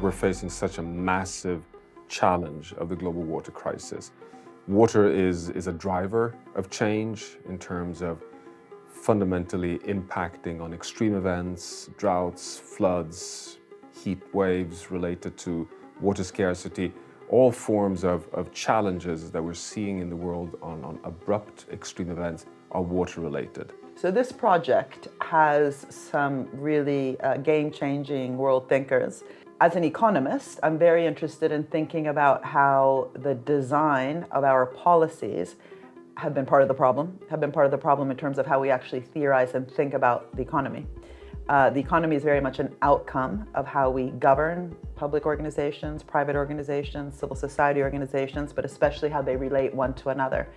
we're facing such a massive challenge of the global water crisis. Water is a driver of change in terms of fundamentally impacting on extreme events, droughts, floods, heat waves related to water scarcity, all forms of challenges that we're seeing in the world on abrupt extreme events are water related. So this project has some really game-changing world thinkers. As an economist, I'm very interested in thinking about how the design of our policies have been part of the problem in terms of how we actually theorize and think about the economy. The economy is very much an outcome of how we govern public organizations, private organizations, civil society organizations, but especially how they relate one to another.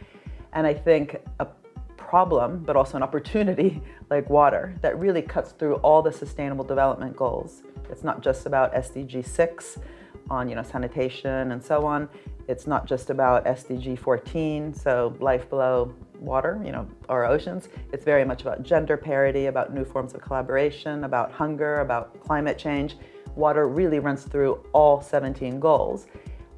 And I think a problem, but also an opportunity like water that really cuts through all the sustainable development goals. It's not just about SDG 6 on sanitation and so on. It's not just about SDG 14, so life below water, our oceans. It's very much about gender parity, about new forms of collaboration, about hunger, about climate change. Water really runs through all 17 goals.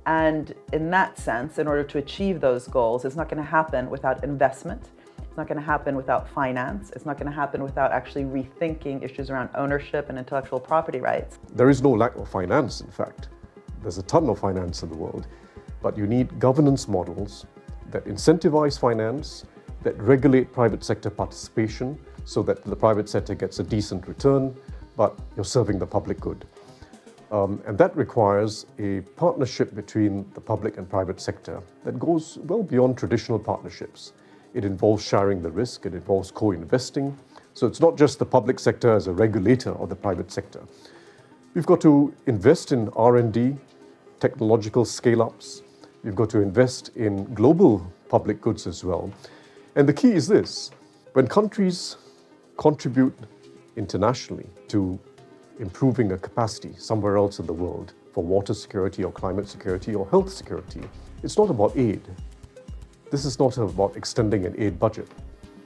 And in that sense, in order to achieve those goals, it's not going to happen without investment. It's not going to happen without finance. It's not going to happen without actually rethinking issues around ownership and intellectual property rights. There is no lack of finance, in fact. There's a ton of finance in the world, but you need governance models that incentivize finance, that regulate private sector participation so that the private sector gets a decent return, but you're serving the public good. And that requires a partnership between the public and private sector that goes well beyond traditional partnerships. It involves sharing the risk, it involves co-investing. So it's not just the public sector as a regulator of the private sector. We've got to invest in R&D, technological scale-ups. We've got to invest in global public goods as well. And the key is this: when countries contribute internationally to improving a capacity somewhere else in the world for water security or climate security or health security, it's not about aid. This is not about extending an aid budget.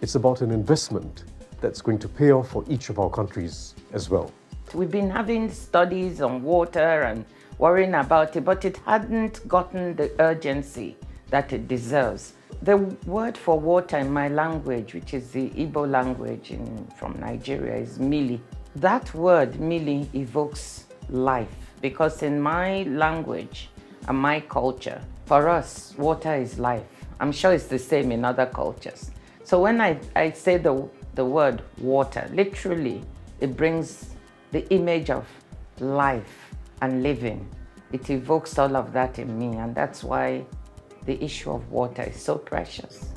It's about an investment that's going to pay off for each of our countries as well. We've been having studies on water and worrying about it, but it hadn't gotten the urgency that it deserves. The word for water in my language, which is the Igbo language from Nigeria, is mili. That word, mili, evokes life, because in my language and my culture, for us, water is life. I'm sure it's the same in other cultures. So when I say the word water, literally, it brings the image of life and living. It evokes all of that in me, and that's why the issue of water is so precious.